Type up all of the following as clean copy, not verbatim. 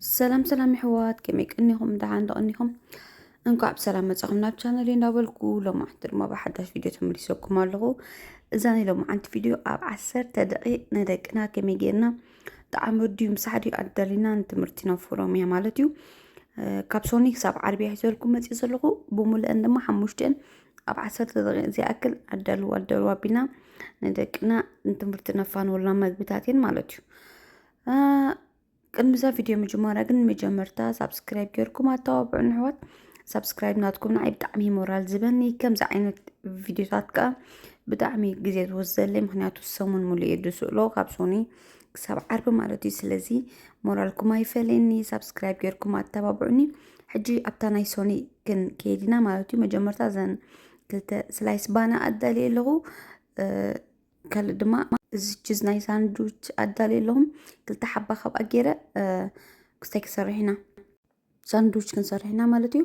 سلام حوات كمي كأنكم دعان دقنكم انكو عب سلام متساقمنا بشانلي نابلكو لو ما احتر ما بحداش فيديو تمريسوكم اللغو إذاني لو ما عند فيديو اب 10 دقيق ندقنا كمي جينا دعم رديو مساعديو أدالينا نتمرتنا فروميا مالتيو كابسوني ساب عربي حيزولكم متيز اللغو بومول عندما حموشتين اب 10 دقيق زي أكل أدالوا بنا ندقنا نتمرتنا فان ولا مقبتاتين مالتيو ቅድሚ ዛ ቪድዮ ምጅማራ ግን መጀመርታ ሳብስክራይብ ጌርኩም ኣተባብዑን ኣሕዋት ሳብስክራይብ ናትኩም ንዓይ ብጣዕሚ ሞራል ዝህበኒ ከምዚ ዓይነት ቪድዮታት ከዓ ብጣዕሚ ግዜ ዝወስደለይ ምክንያቱ ሰሙን ሙሉእ እየ ድስእሎ ካብ ሶኒ ክሳብ ዓርቢ ማለት እዩ ስለዚ ሞራልኩም ኣይፈለየኒ ሳብስክራይብ ጌርኩም ኣተባብዑኒ ሕጂ ኣብታ ናይ ሶኒ ክንከይድ ኢና ማለት እዩ መጀመርታ ዘን ክልተ ስላይስ ባና ኣዳልየ ኣለኹ ካልእ ድማ እዚችዝ ናይ ሳንዱች ኣዳልየ ኣለኹም ክልተ ሓባ ካብኣ ገይረ ክስታይ ክሰርሕ ኢና ሳንዱች ክንሰርሕ ኢና ማለት እዩ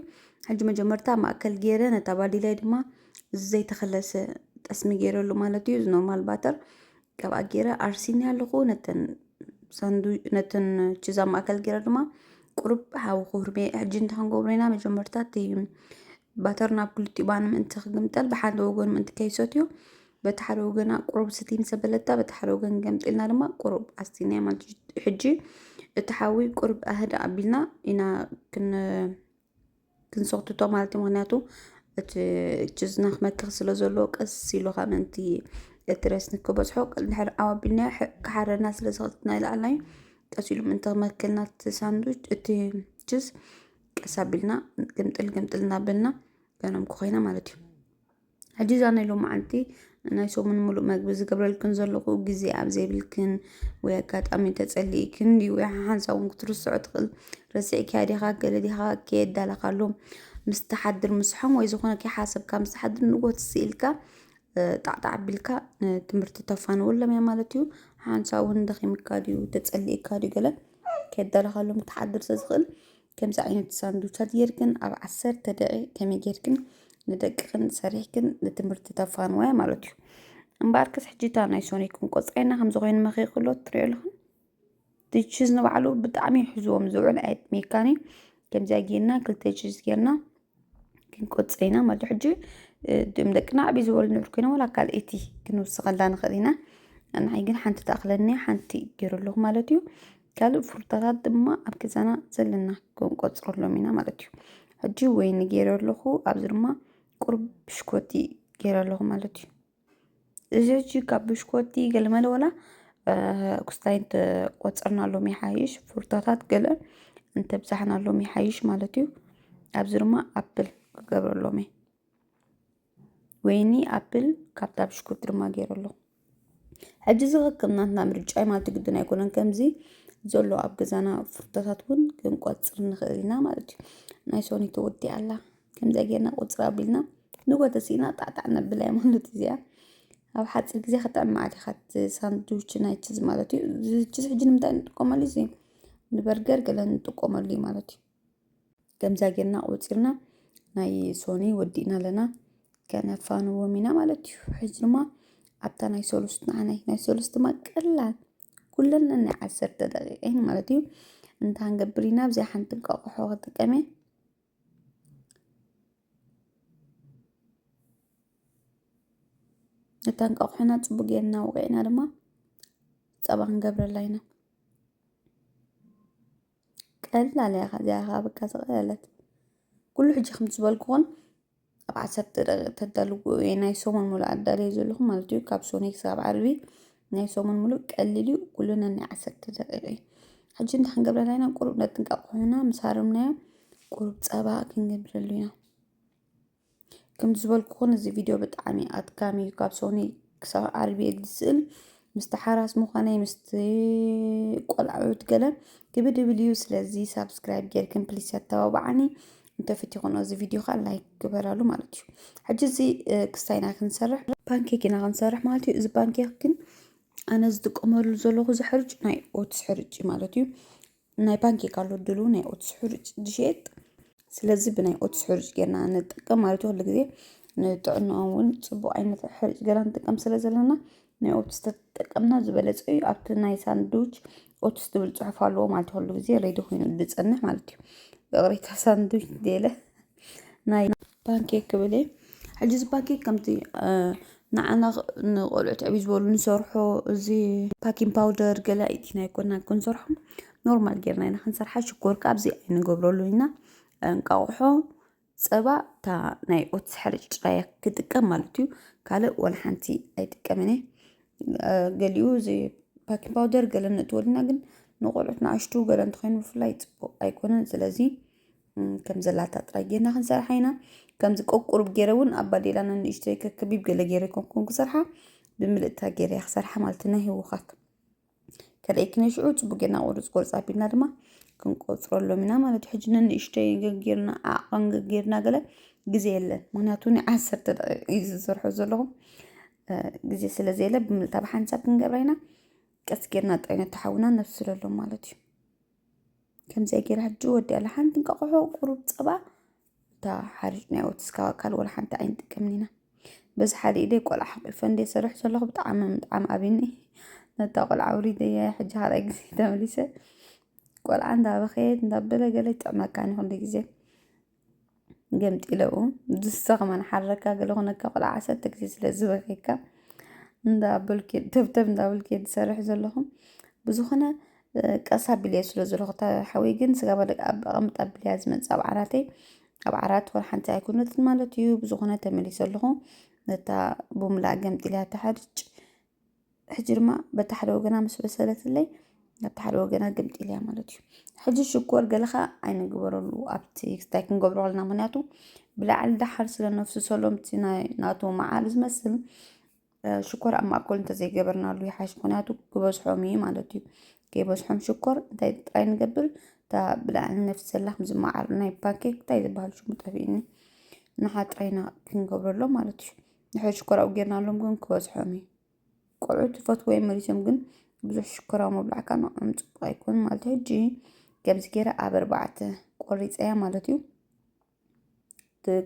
ሕጂ መጀመርታ ማእከል ገይረ ነታ ባዲላይ ድማ ዘይተኸለሰ ጠስሚ ገይረሉ ማለት እዩ ኖርማል ባተር ካብኣ ገይረ ኣርሲኒ ኣለኹ ነተን ችዛ ማእከል ገይረ ድማ ቁርብ ሓዊ ክህርሜ ሕጂ እንታይ ክንገብሮ ኢና መጀመርታ እቲ ባተር ናብ ክልቲኡ ባን ምእንቲ ክግምጠል ብሓደ ወገን ምእንቲ ከይሰትዮ በቲ ሓደ ወገና ቁሩብ ስቲም ሰበለታ በቲ ሓደ ወገን ገምጢልና ድማ ቁሩብ ኣስቲና ማለት ሕጂ እቲ ሓዊ ቁሩብ ኣህዳ ኣቢልና ኢና ክንሰክትቶ ማለት ምክንያቱ እቲ ችዝና ክመክኽ ስለ ዘለዎ ቀስ ኢሉ ካብ ምንቲ እቲ ረስኒ ክበፅሖ ድሕሪ ኣቢልና ክሓረና ስለ ዝኽእልና ይለኣልና ቀስ ኢሉ ምንቲ ክመክልና እቲ ሳንዱች እቲ ችዝ ቀስ ኣቢልና ገምጥል እናበልና ገኖም ክኾይና ማለት እዩ ሕጂ ዛ ናይ ሎሚ ዓንቲ ናይ ሶሙን ሙሉእ መግቢ ዝገብረልክን ዘለኹ ግዜ ኣብ ዘይብልክን ወይ ኣጋጣሚ ተፀሊእክን ወይ ሓንሳብ እውን ክትርስዖ ትኽእል ረሲዕካ ዲኻ ገለ ዲኻ ከየዳለኻሉ ምስ ተሓድር ምስሖም ወይ ዝኾነ ከይሓሰብካ ምስ ተሓድር ንጎት ስኢልካ ጣዕጣዕ ኣቢልካ ትምህርቲ ተፋንወሎም እያ ማለት እዩ ሓንሳብ እውን ደኺምካ ድዩ ተፀሊእካ ድዩ ገለ ከየዳለኻሎም ተሓድር ስለዝኽእል ከምዚ ዓይነት ሳንዱቻት ጌርክን ኣብ 10 ደቂቕ ከመይ ጌርክን ንደቅኽን ሰሪሕክን ንትምህርቲ ተፋንወያ ማለት እዩ እምበር ክስ ሕጂታ ናይ ሶኒክን ቆፅረና ከምዚ ኮይኑ መኺኽሎ ትሪኦ ኣለኹም ችዝ ንባዕሉ ብጣዕሚ ይሕዝዎም ዝውዕል ዓይነት ሜካኒ ከምዚኣ ጌርና ክልተ ችዝ ጌርና ክንቆፅረና ማለት ሕጂ ድም ደቅና ዓብይ ዝበሉ ንዑር ኮይኖም ወላ ካልአይቲ ክንውስኸላ ንኽእል ኢና ንዓይ ግን ሓንቲ ተኣኽለኒ ሓንቲ ገይሩ ኣለኹ ማለት እዩ ካልእ ፍሩታታት ድማ ኣብ ገዛና ዘለና ክንቆፅረሎም ኢና ማለት እዩ ሕጂ ወይኒ ገይረ ኣለኹ ኣብዚ ድማ ቁርብ ብሽኮቲ ገይረ ኣለኹ ማለት እዩ እዚ ሕጂ ካብ ብሽኮቲ ገለመለ ወላ ክስታይ ቆፅርናሎም ይሓይሽ ፍሩታታት ገለ እንተብዛሕናሎም ይሓይሽ ማለት እዩ ኣብዚ ድማ ኣፕል ክገብረሎም እየ ወይኒ ኣፕል ካብታ ብሽኮቲ ድማ ገይረ ኣለኹ ሕጂ ዝኸክምናትና ምርጫ ማለት ግድን ኣይኮነን ከምዚ ዘሎ ኣብ ገዛና ፍሩታታት እውን ክንቆፅር ንኽእል ኢና ማለት እዩ ናይ ሶኒ ተወዲ ኣላ ከምዚ ጌርና ቁፅር ኣቢልና ንጎተ ሲና ጣዕጣዕ ነብላ ማለት እዚኣ ኣብ ሓፂር ግዜ ክጥዕም ዓዲኻት ሳንዱች ናይ ችዝ ማለት እዩ ችዝ ሕጂ ንምንታይ ንጥቀመሉ እዚ ንበርገር ገለ ንጥቀመሉ ማለት እዩ ከምዛ ጌርና ቆፂርና ናይ ሶኒ ወዲእና ኣለና ከነፋንዎም ኢና ማለት እዩ ሕጂ ድማ ኣብታ ናይ ሰሉስት ናይ ሰሉስት ድማ ቀላል ኩለን ናይ 10 ደቂቕ ማለት እዩ እንታይ ክንገብር ኢና ብዘይ ሓንቲ እንቋቑሖ ክጥቀም እየ ነታ እንቋቑሖና ፅቡቅ ጌርና ወቂዕና ድማ ፀባ ክንገብረላ ኢና ቀላል እያ እዚኣ ከዓ በቃ ዝቐለለት ኩሉ ሕጂ ከም ዝበልኩኹን ኣብ 10 ደቂቕ ተዳልዎ ናይ ሶሙን ሙሉእ ኣዳልየ ዘለኹ ማለት እዩ ካብ ሶኒ ክሳብ ዓርቢ ናይ ሶሙን ሙሉእ ቀሊል እዩ ኩሉና ናይ 10 ደቂቕ እዩ ሕጂ እንታይ ክንገብረላ ኢና ቁሩብ ነቲ እንቋቑሖና ምስ ሃረምናዮ ቁሩብ ፀባ ክንገብረሉ ኢና ከምቲ ዝበልኩኹን እዚ ቪድዮ ብጣዕሚ ኣድካሚ እዩ ካብ ሶኒ ክሳብ ዓርቢ እየ ዝስእል ምስቲ ሓራስ ምዃነይ ምስቲ ቆልዑት ገለ ክብድብል እዩ ስለዚ ሳብስክራይብ ጌርክን ፕሊስ ኣተባብዓኒ እንተፈቲኹን እዚ ቪድዮ ከዓ ላይክ ግበራሉ ማለት እዩ ሕጂ እዚ ክስታይና ክንሰርሕ ፓንኬክ ኢና ክንሰርሕ ማለት እዩ እዚ ፓንኬክ ግን ኣነ ዝጥቀመሉ ዘለኹ ዝሕርጭ ናይ ኦትስ ሕርጭ ማለት እዩ ናይ ፓንኬክ ኣሎ ድሉ ናይ ኦትስ ሕርጭ ዝሸጥ ስለዚ ብናይ ኦትስ ሕርጭ ጌርና ንጥቀም ማለት እዩ ኩሉ ግዜ ንጥዕና እውን ፅቡቅ ዓይነት ሕርጭ ገይርና ንጥቀም ስለ ዘለና ናይ ኦትስ ተጠቀምና ዝበለፀ እዩ ኣብቲ ናይ ሳንዱች ኦትስ ትብል ፅሑፍ ኣለዎ ማለት ኩሉ ግዜ ሬዲ ኮይኑ ዝፀንሕ ማለት እዩ ብቕሪታ ሳንዱች ደለ ናይ ፓንኬክ ክብል እየ ሕጂ እዚ ፓንኬክ ከምቲ ንዓና ንቆልዑት ዕብይ ዝበሉ ንሰርሖ እዚ ፓኪንግ ፓውደር ገለ ኢትና ይኮንና ክንሰርሖ ኖርማል ጌርና ኢና ክንሰርሓ ሽኮር ከዓ ኣብዚ ኣይንገብረሉ ኢና እንቃቑሖ ፀባ እታ ናይ ኦትስ ሕርጭ ጥራይ ክጥቀም ማለት እዩ ካልእ ወላ ሓንቲ ኣይጥቀምን እየ ገሊኡ እዚ ፓኪንግ ፓውደር ገለ ንእትወልና ግን ንቆልዑት ንኣሽቱ ገለ እንተኮይኑ ብፍላይ ፅቡቅ ኣይኮነን ስለዚ ከም ዘላታ ጥራይ ጌርና ክንሰርሓ ኢና ከምዚ ቆቁርብ ገይረ እውን ኣባዴላና ንእሽተይ ከከቢብ ገለ ገይረ ኮንኩን ክሰርሓ ብምልእታ ገይረ ክሰርሓ ማለት ናይ ህወኻት ካልኣይ ክነሽዑ ፅቡቅ ጌርና ቁርፅ ቁርፅ ኣቢልና ድማ ክንቆፅረሎም ኢና ማለት ሕጂ ንእሽተይ ጌርና ዓቐን ጌርና ገለ ግዜ የለን ምክንያቱ ናይ 10 ደቂቃ እዩ ዝሰርሖ ዘለኹ ግዜ ስለዘየለ ብምልእታ ብሓንሳብ ክንገብራ ኢና ቀስ ጌርና ጥራይና ተሓውና ነብስለሎ ማለት እዩ ከምዚ ገይረ ሕጂ ወዲኣላ ሓንቲ እንቃቑሖ ቁሩብ ፀባ እታ ሓርጭ ናይ ኦትስ ካልእ ወላ ሓንቲ ኣይንጥቀምን ኢና በዚ ሓደ ኢደይ ቆልዓ ሓቂፈ እንደ ሰርሕ ዘለኹ ብጣዕሚ ኣብኒ ነታ ቆልዓ ውሪደየ ሕጂ ካልኣይ ግዜ ተመሊሰ ቆልዓ እንዳበኸየት እንዳበለ ገለ ይጥዕመካኒ ኩሉ ግዜ ገምጢለኡ ዝስኸ መናሓረካ ገለ ኮነካ ቆልዓ 10 ግዜ ስለዝበኸየካ እንዳበልከ ተብተብ እንዳበልከ ዝሰርሕ ዘለኹ ብዝኾነ ቀሳ ኣቢልየ ስለ ዘለኹ ሓወይ ግን ስጋ በደቃ ኣቐምጥ ኣቢልያ ዝመፅእ ኣብ ዓራተይ ኣብ ዓራት ወላ ሓንቲ ኣይኮነትን ማለት እዩ ብዝኾነ ተመሊሰ ኣለኹ ነታ ብምላእ ገምጢልያ ተሓርጭ ሕጂ ድማ በታ ሓደ ወገና ምስ በሰለትለይ ነታ ሓደ ወገና ገምጢልያ ማለት እዩ ሕጂ ሽኮር ገለኻ ኣይንግበረሉ ኣብቲ ክስታይ ክንገብሮ ከለና ምክንያቱ ብላዕሊ ዳሓር ስለነፍስሰሎም እቲ ናቱ መዓር ዝመስል ሽኮር ኣብ ማእከሉ እንተዘይገበርናሉ ይሓሽ ምክንያቱ ክበዝሖም እዩ ማለት እዩ ከይበዝሖም ሽኮር እንታይ ጥራይ ንገብር እታ ብላዕሊ ነፍሰላ ከምዚ መዓር ናይ ፓንኬክ እንታይ ዝበሃል ሽሙ ጠፊእኒ ንሓ ጥራይና ክንገብረሎም ማለት እዩ ንሕጂ ሽኮር ኣብኡ ጌርናሎም ግን ክበዝሖም እዩ ቆልዑት ፈትዎ መሪሶም ግን ብዙሕ ሽኮራዊ ምብላዕካ ንዖም ፅቡቅ ኣይኮን ማለት ሕጂ ከምዚ ገይረ ኣብ 4 ቆሪፀያ ማለት እዩ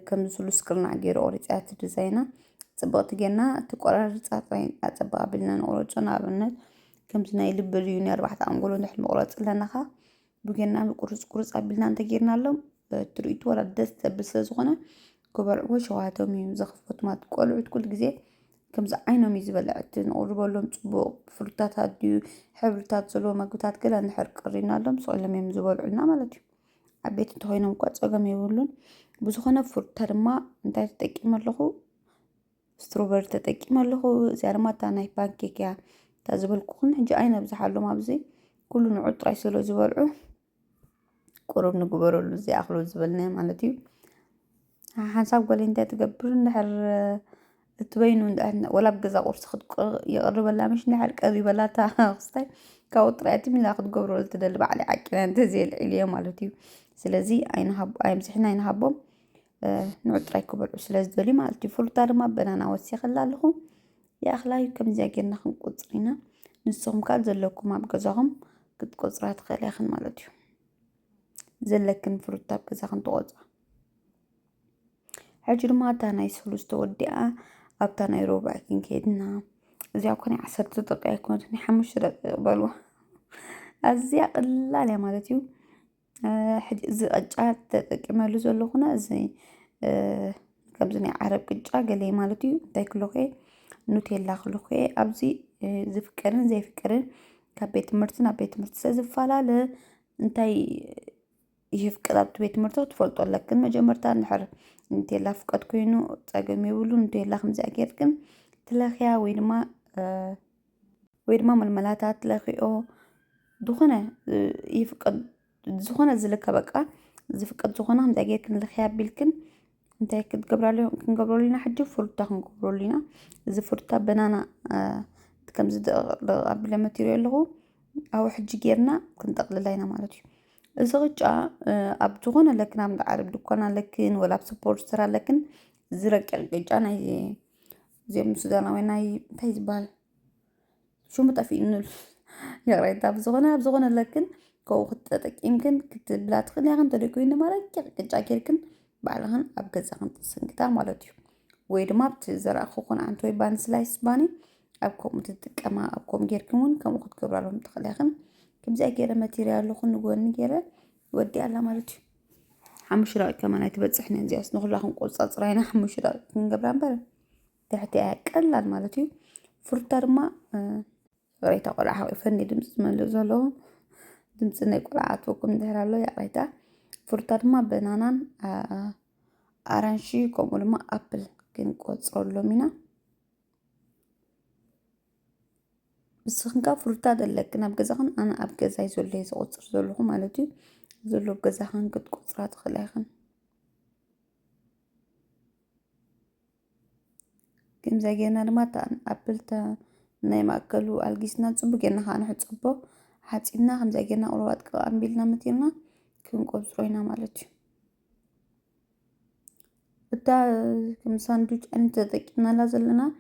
ከምዚ ስሉስ ቅርናዕ ገይረ ቆሪፀያ እቲ ዲዛይና ፅብቕቲ ጌርና እቲ ቆራርፃ ጥራይ ኣፀባቕ ኣቢልና ንቆረፆ ንኣብነት ከምዚ ናይ ልቢ ልዩ ናይ 4 ኣንጎሎ ንድሕር መቁረፂ ኣለናኻ ብጌርና ቁርፅ ቁርፅ ኣቢልና እንተጌርናሎም ትርኢቱ ወላ ደስ ዘብል ስለዝኾነ ክበልዕዎ ሸዋቶም እዩ ዘኽፈቱ ማለት ቆልዑት ኩሉ ግዜ ከምዚ ዓይኖም እዩ ዝበልዕ እቲ ንቕርበሎም ፅቡቅ ፍሩታት ኣድዩ ሕብርታት ዘለዎ ምግብታት ገለ እንድሕር ቀሪብናሎም ስቕሎም እዮም ዝበልዑልና ማለት እዩ ዓበይቲ እንተኮይኖም እኳ ፀገም የብሉን ብዝኾነ ፍሩታ ድማ እንታይ ተጠቂመ ኣለኹ ስትሮበሪ ተጠቂመ ኣለኹ እዚኣ ድማ እታ ናይ ፓንኬክ እያ እታ ዝበልኩኹን ሕጂ ኣይነብዝሓሎም ኣብዚ ኩሉ ንዑ ጥራይ ስለ ዝበልዑ ቁሩብ ንግበረሉ ዘይኣኽሎ ዝበልና ማለት እዩ ሓንሳብ ጎለ እንታይ ትገብር እንድሕር እትበይኑ ወላ ብገዛ ቁርሲ ይቐርበላ መሽ እንድሕር ቀሪበላ እታ ክስታይ ካብኡ ጥራይ ሚላ ክትገብረሉ ትደሊ ባዕሊ ዓቂና እንተዘየልዒል እዮ ማለት እዩ ስለዚ ኣይምስሕና ኣይንሃቦም ንዑ ጥራይ ክበልዑ ስለዝደልዩ ማለት እዩ ፍሩታ ድማ በናና ወሲኸላ ኣለኹ ይኣኽላዩ ከምዚያ ጌርና ክንቆፅር ኢና ንስኹም ካል ዘለኩም ኣብ ገዛኹም ክትቆፅራ ትኽእል ኢኽን ማለት እዩ ዘለክን ፍሩታ ኣብ ገዛኽን ትቆፅራ ሕጂ ድማ እታ ናይ ስሉስ ተወዲኣ ኣብታ ናይ ሮብዕ ክንከይድና እዚኣ እኮ ናይ 10 ደቂቃ ኣይኮነት ናይ 5 ደቂቃ በልዋ ኣዝያ ቅላል እያ ማለት እዩ ሕጂ እዚ ቅጫ ተጠቂመሉ ዘለኹና እዚ ከምዚ ናይ ዓረብ ቅጫ ገለይ ማለት እዩ እንታይ ክለኹ ኑቴላ ክለኹ ኣብዚ ዝፍቀርን ዘይፍቀርን ካብ ቤት ትምህርቲ ናብ ቤት ትምህርቲ ስለዝፈላለ እንታይ ይፍቀድ ኣብቲ ቤት ትምህርቲ ክትፈልጦ ኣለክን መጀመርታ እንድሕር ኑቴላ ፍቀድ ኮይኑ ፀገም የብሉ ኑቴላ ከምዚኣ ጌርክን ትለኽያ ወይ ድማ መልመላታት ትለኺኦ ዝኾነ ይፍቀድ ዝኾነ ዝልከ በቃ ዝፍቀድ ዝኾነ ከምዚኣ ጌርክን ለኽያ ኣቢልክን እንታይ ክንገብረሉ ኢና ሕጂ ፍሩታ ክንገብረሉ ኢና እዚ ፍሩታ በናና ከምዚ ኣቢለ መቲሩ ኣለኹ ኣብኡ ሕጂ ጌርና ክንጠቕልላ ኢና ማለት እዩ እዚ ቅጫ ኣብ ዝኾነ ለክን ኣብ ዓረብ ድኳን ኣለክን ወላ ኣብ ሱፐርስተር ኣለክን ዝረቅቕ ቅጫ ናይ እዚኦም ሱዳናዊ ናይ እንታይ ዝበሃል ሽሙ ጠፊኡኒ ይቕረይታ ብዝኾነ ኣብ ዝኾነ ለክን ከብኡ ክትተጠቂምክን ክትብላ ትኽእል ኢኻ እንተደይኮይኑ ድማ ረቂቕ ቅጫ ጌርክን ባዕልኽን ኣብ ገዛኽን ትስንክታ ማለት እዩ ወይ ድማ ኣብቲ ዘረእኹ ዓንቲ ወይ ባኒ ስላይስ ባኒ ኣብ ከምኡ ትጥቀማ ኣብ ከምኡ ጌርክን እውን ከምኡ ክትገብራሎም ትኽእል ኢኽን كمزي جيرة ماتيريال لخون نقول جيرة ودي على مالتي حمش رأي كمان هتبتصحنا نزي أصلا خلاهم قصص رأينا حمش رأي نجبران بره تحتي أكل مالتي فرتر ما رأيت أقول حاول فني دمس من لزلون دمس نقول عاتوكم دهر الله يا رأيته فرتر ما بنانا أرانشي كم ما أبل كن قصر لومينا بس خنكا فرتا دلك أنا بجزخن أنا أبجز هاي زولي زقصر زلهم مالتي زلوا بجزخن قد قصرات خلاخن كم زاجينا لما تان أبلتا نايم أكلوا الجسنا تصب جينا خان حتصبه حتسينا خم زاجينا أولوات كأم بيلنا متينا كم قصرينا مالتي بتا كم ساندويتش أنت ذكينا لازلنا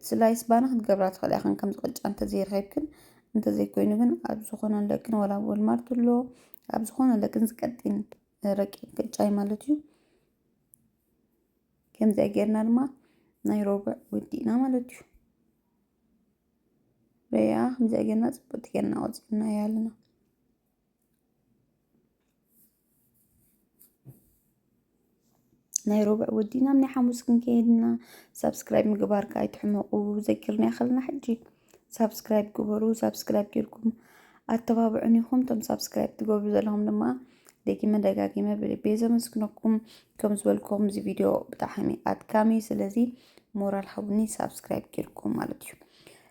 تسلايس بانا خد قبرات خلاخن كم زقج أنت زي غيبكن أنت زي كوينغن أبزخونا لكن ولا أول مرتلو أبزخونا لكن زكتين ركين كجاي مالتي كم زاجينا لما نيروبع ودينا مالتي ريا خمسة جنات بتجنا وزنا يالنا نيروبع ودينا من حموس كيدنا سبسكرايب مقبار كايت حمقو ذكرني خلنا حجي سبسكرايب قبرو سبسكرايب كيركم التابعونيكم تم سبسكرايب تقبلوا لهم لما دايما دقاقيمة بيزا مسكنكم كم زولكم زي فيديو بتاعهمي أتكامي سلازي مورال حوني سبسكرايب كيركم مالتيو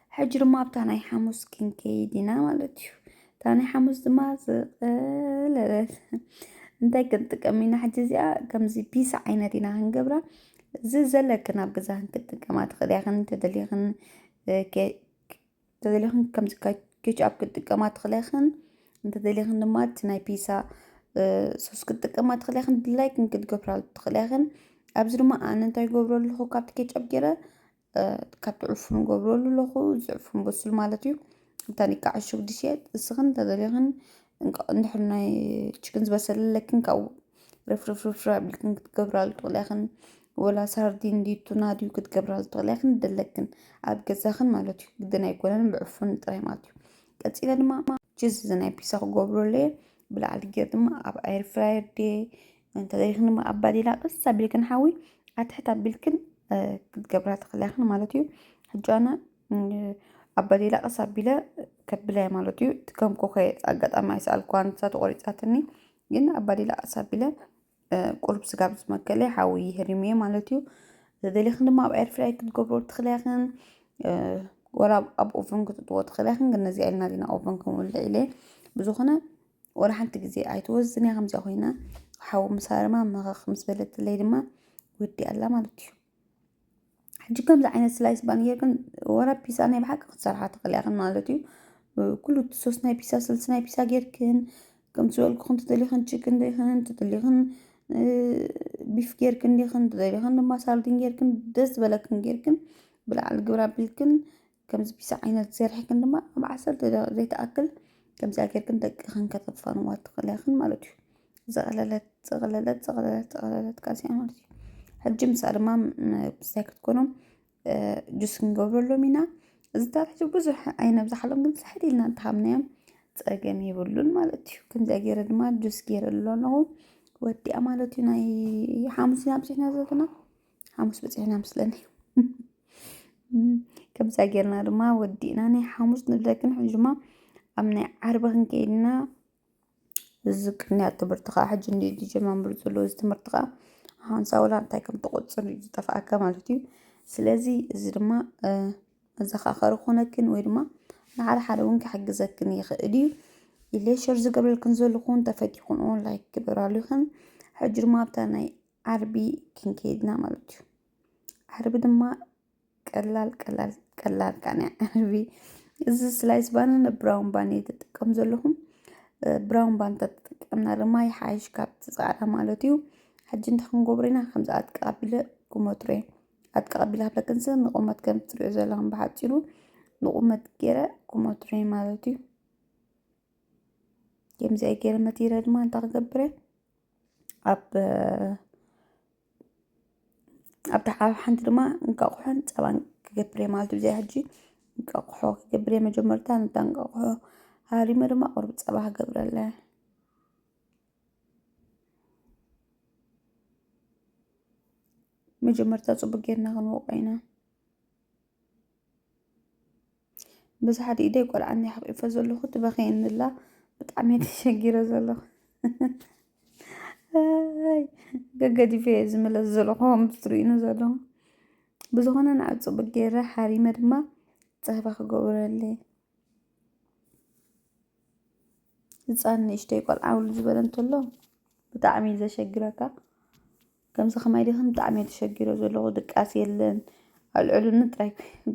حجر ما بتاعنا حموس كيدنا مالتيو تاني حموس دماز لا انتي كنت كمينا حجزيا كمزي بيس عينتنا هنقبرا زلك نابقزا هنكت كما تخليخن تدليخن تدليخن كمزي كيش اب كنت كما تخليخن تدليخن دمات ناي بيسا سوس كنت كما تخليخن دلايك كنت قبرا تخليخن أبزر ما أنا انتي قبرا لخو كابت كيش اب جيرا كابت عفون قبرا لخو زعفون بسل مالتيو تاني كعشو ديشيت السخن تدليخن نحن تشكنز بس لكن كأو رف بلكن كتقبرال طلاخن ولا ساردين دي تناديو كتقبرال طلاخن دلكن عاد كزاخن مالتي بدنا يكونن بعفون طري مالتي كتيلا دما جز زناي بيسا قبرولي بلا على قدما اب اير فراير دي انت دايخن ما ابادي لا قصة بلكن حاوي حتى بلكن كتقبرال طلاخن مالتي حجانا أبدي لا أصابيلا كبلا مالتيو كم كوخي أقدر ما يسأل كوانتا تقوليتاتني جن أبدي لا أصابيلا قرب سجابس مكلي حاوي هرمية مالتيو زدلي خن ما بعرف فراي كنت قبل تخليخن ورا أب أوفن كنت توت تخليخن قلنا زي علنا دينا أوفن كم ولا إليه بزخنا ورا حنت جزي عيتوزني خمسة خوينا حاو مسارما ما خمس بلت الليل ما ودي ألا مالتيو حجكم زعينا سلايس بانير كن ورا بيسا ناي بحق صراحة تقليقن مالتيو كله تسوس ناي بيسا سلس ناي بيسا جيركن كم سؤال كنت تدليخن تشيكن ديخن تدليخن بيف جيركن ديخن تدليخن لما ساردين جيركن دز بلكن جيركن بلا على الجورا بلكن كم بيسا عينا تسير حكن لما بعسل تدريت أكل كم سا جيركن دقيقن كتفان وات تقليقن مالتيو زغللت كاسي مالتيو حجم صار ما بساكت كونهم جوس نقبرلو مينا زدار حجب بزح عينا بزحلهم قلت سحري لنا انتحامناهم تساقن يبولون مالتيو كم زاقير دما جوس كير اللونه ودي أمالتيو ناي حامسنا بسيحنا زادنا حامس بسيحنا مسلني كم زاقيرنا دما ودينا ناي حامس نبلاكن حجما أمنا عربخن كينا الزكرني اعتبرتها حج ندي جمان برزلو استمرتها هانساولا انتي كم تقصر يتفاعل مالتي سلازي زرما زخاخر خونكن ويرما على حالون كحجزكن يخدي اللي شرز قبل الكنزول خون تفتيخون اون لايك كبراليخن حجر ما بتاعنا عربي كيدنا مالتي عربي دما قلال كان عربي سلايس بانن براون باني تتقم زلهم براون بان تتقمنا لما يحايش كابت صغارها مالتيو حج انت خنقبرنا خمسة أتقابل كومترين أتقابلها بلكنسا نقومت كم تريو زلهم بحاتيرو نقومت كيرا كومترين مالتيو كم زي كيرا متيرا دما انت قبره أب تحاول حنت دما نقاقحن طبعا كقبري مالتو زي حجي نقاقحو كقبري مجمرتان نقاقحو ሃሪመ ድማ ቁርብ ፀባ ክገብረለ መጀመርታ ፅቡቅ ጌርና ክንወቅዖ ኢና ብዙሓት ኢደይ ቆልዓኒ ሓቂፈ ዘለኹ ትበኸየንላ ብጣዕሚ ተሸጊረ ዘለኹ ገገዲፈ ዝምለስ ዘለኹ ምስትሪኢኑ ዘለኹ ብዝኾነ ንዓብ ፅቡቅ ጌረ ሓሪመ ድማ ፀባ ክገብረለ ህፃን ንእሽተይ ቆልዓ ውሉ ዝበለ እንተሎ ብጣዕሚ ዘሸግረካ ከምዚ ከማይ ድኽም ብጣዕሚ ተሸጊረ ዘለኹ ድቃስ የለን አልዕሉኒ ጥራይ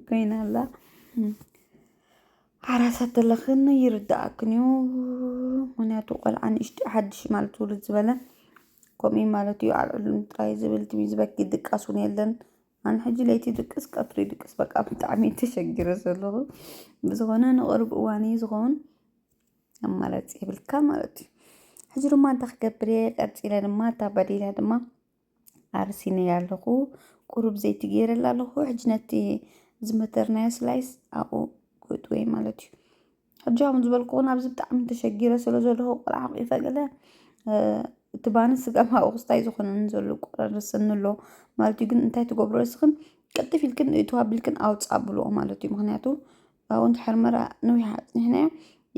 ኮይና ኣላ ሓራሳት ተለኽን ይርዳእክን እዩ ምክንያቱ ቆልዓ ንእሽተይ ሓድሽ ማለት ውሉድ ዝበለ ከምኡ ማለት እዩ አልዕሉኒ ጥራይ ዝብል ትቢ ዝበኪ ድቃስ እውን የለን ኣነ ሕጂ ለይቲ ድቅስ ቀትሪ ድቅስ በቃ ብጣዕሚ ተሸጊረ ዘለኹ ብዝኾነ ንቅርብ እዋን እዩ ዝኸውን ኣማራፂ የብልካ ማለት እዩ ሕጂ ድማ እንታይ ክገብር እየ ቀፂለ ድማ እታ በዲላ ድማ ኣርሲነያ ኣለኹ ቁሩብ ዘይቲ ገይረላ ኣለኹ ሕጂ ነቲ ዝመተርናዮ ስላይስ ኣብኡ ክእትወይ ማለት እዩ ሕጂ ከምኡ ዝበልኩ ኣብዚ ብጣዕሚ ተሸጊረ ስለ ዘለኹ ቆልዓ ሓቂፈ ገለ እቲ ባኒ ስጋ ኣብኡ ክስታይ ዝኾነን ዘሎ ቆራርስኒ ኣሎ ማለት እዩ ግን እንታይ ትገብሮ እስኽን ቅልጥፍ ኢልክን እትዋ ኣቢልክን ኣውፃ ብልኦ ማለት እዩ ምክንያቱ ኣብኡ እንድሕር መራ ነዊሕ ኣፅኒሕናዮ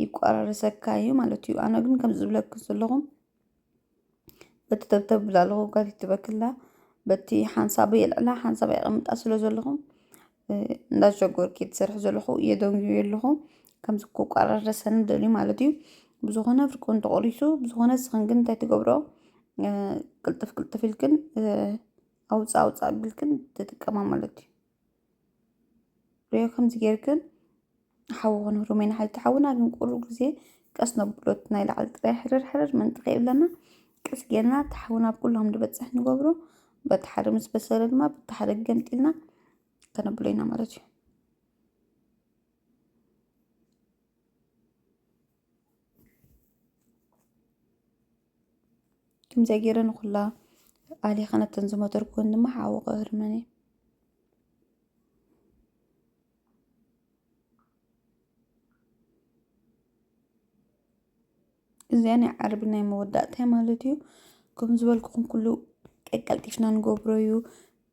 ይቆራርሰካ እዩ ማለት እዩ ኣነ ግን ከም ዝብለክን ዘለኹ በቲ ተብተብ ብላ ኣለኹ ጋቲት ትበክላ በቲ ሓንሳበ የልዕላ ሓንሳበ ይቕምጣ ስለ ዘለኹ እንዳሸጎርኪ ትሰርሕ ዘለኹ የደንግዩ ኣለኹ ከምዚ ክቆራረሰኒ ደልዩ ማለት እዩ ብዝኾነ ፍርቁ እንተቆሪሱ ብዝኾነ ስኽን ግን እንታይ ትገብሮ ቅልጥፍ ቅልጥፍ ኢልክን ኣውፃ ኣውፃ ኣቢልክን ትጥቀማ ማለት እዩ ርዮ ከምዚ ጌርክን ሓዊ ክነብሮ መይና ሓልቲ ሓውና ግን ቁሩብ ግዜ ቀስ ነብሎት ናይ ላዕሊ ጥራይ ሕርር ሕርር መንጥኸ የብለና ቀስ ጌርና ተሓውና ብኩሎም ንበፅሕ ንገብሮ በቲ ሓደ ምስ በሰለ ድማ በቲ ሓደ ገምጢልና ከነብሎ ኢና ማለት እዩ ከምዚ ገይረ ንኩላ ኣሊኸ ነተን ዝመተርኩን ድማ ሓዊ ክህርመን እዚኣ ናይ ዓርቢ ናይ መወዳእታ ማለት እዩ ከምዚ ዝበልኩኹም ኩሉ ቀልጢፍና ንገብሮ እዩ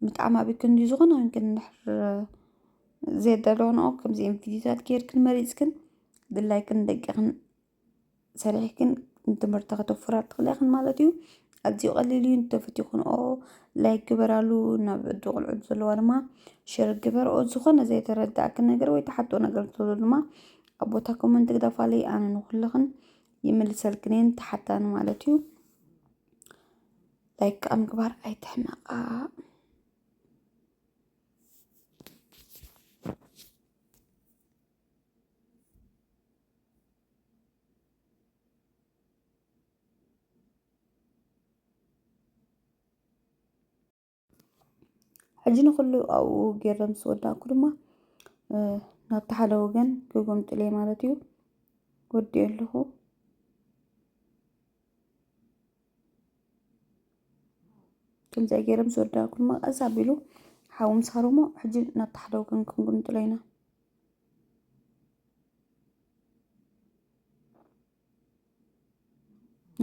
ብጣዕሚ ዓብይ ክንዲ ዝኾነ ግን እንድሕር ዘየዳለወንኦ ከምዚአን ቪድዮታት ጌርክን መሪፅክን ድላይክን ደቂኽን ሰሪሕክን ትምህርቲ ከተፍራ ትኽእል ኢኽን ማለት እዩ ኣዝዩ ቀሊል እዩ እንተፈቲኹንኦ ላይክ ግበራሉ ናብ ዕዱ ቆልዑት ዘለዋ ድማ ሸር ግበርኦ ዝኾነ ዘይተረዳእክን ነገር ወይ ተሓቶ ነገር እንተሎ ድማ ኣብ ቦታ ኮመንት ግደፋለይ ኣነ ንኩልኽን ይምልሰልክን እየን ተሓታኒ ማለት እዩ ላይክ ኣብ ምግባር ኣይትሕመቓ ሕጂ ንኩሉ ኣብኡ ገይረ ምስ ወዳእኩ ድማ ናብቲ ሓደ ወገን ክጉምጥለይ ማለት እዩ ወዲኡ ኣለኹ ከምዚ ገይረ ምስ ወዳእኩ ድማ ቀስ ኣቢሉ ሓዊ ምስ ሃሮሞ ሕጂ ናብቲ ሓደ ወገን ክንጉምጥሎ ኢና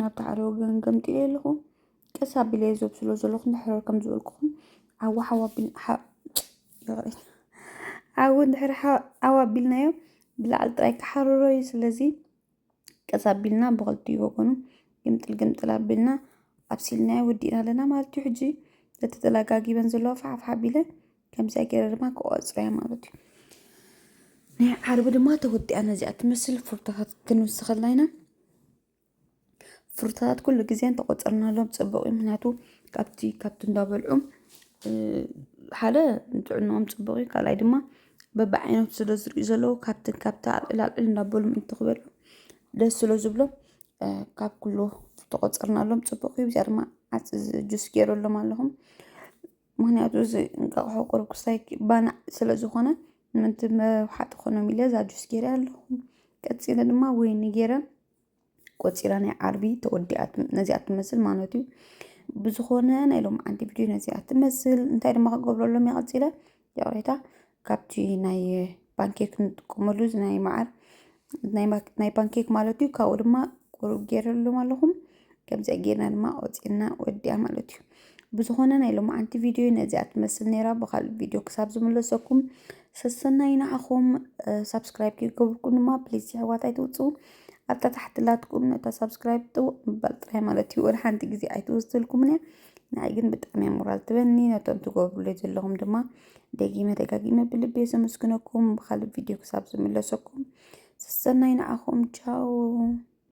ናብቲ ሓደ ወገን ገምጢለ ኣለኹ ቀስ ኣቢለ ዘብስሎ ዘለኹ እንድሕር ከም ዝበልኩኹም ዓዋ እንድሕር ዓዋ ኣቢልናዮ ብላዕሊ ጥራይ ክሓርሮ እዩ ስለዚ ቀስ ኣቢልና ብክልቲኡ ወገኑ ግምጥል ግምጥል ኣቢልና ኣብሲልናዮ ወዲእና ኣለና ማለት እዩ ሕጂ እቲ ተለጋጊበን ዘለዋ ፋሕፋሕ ኣቢለ ከምዚ ገይረ ድማ ክቆፅርያ ማለት እዩ ናይ ዓርቢ ድማ ተወዲኣ ነዚኣ ትመስል ፍርታታት ክንውስኽ ከለና ኢና ፍርታታት ኩሉ ግዜ ተቆፅርናሎም ፅቡቅ እዩ ምክንያቱ ካብቲ እንዳበልዑ ሓደ ንጥዕንኦም ፅቡቅ እዩ ካልኣይ ድማ በቢዓይነቱ ስለ ዝርእዩ ዘለዉ ካብቲ ኣልዕል እንዳበሉ ምእንቲ ክበልዑ ደስ ስለ ዝብሎም ካብ ኩሉ ተቆፅርናሎም ፅቡቅ እዩ እዚኣ ድማ ዓፂ ጁስ ገይረሎም ኣለኹ ምክንያቱ እዚ እንቃቅሖ ቁሩብ ክስታይ ባናዕ ስለ ዝኾነ ምንቲ መውሓጢ ኮኖም ኢለ እዛ ጁስ ገይረ ኣለኹ ቀፂለ ድማ ወይኒ ገይረ ቆፂራ ናይ ዓርቢ ተወዲኣ ነዚኣ ትመስል ማለት እዩ ብዝኾነ ናይ ሎም ዓንቲ ቪድዮ ነዚኣ ትመስል እንታይ ድማ ክገብረሎም ይቐፂለ ያውሬታ ካብቲ ናይ ፓንኬክ ንጥቀመሉ ናይ መዓር ናይ ፓንኬክ ማለት እዩ ካብኡ ድማ ቁሩብ ገይረሎም ኣለኹም ከምዚ ጌርና ድማ ወፂና ወዲያ ማለት እዩ ብዝኾነ ናይ ሎማዓንቲ ቪድዮ ነዚኣ ትመስል ነይራ ብካልእ ቪድዮ ክሳብ ዝምለሰኩም ሰሰናይ ንዓኹም ሳብስክራይብ ክገብርኩም ድማ ፕሊዝ ኣሕዋታይ ትውፅኡ ኣብታ ታሕቲ ላትኩም ነታ ሳብስክራይብ ምባል ጥራይ ማለት እዩ ወላ ሓንቲ ግዜ ኣይትወስደልኩምን እያ ንዓይ ግን ብጣዕሚ እያ ሞራል ትበኒ ነቶም ትገብሩለይ ዘለኹም ድማ ደጊመ ደጋጊመ ብልቤ ዘመስግነኩም ብካልእ ቪድዮ ክሳብ ዝምለሰኩም ሰሰናይ ንዓኹም ቻው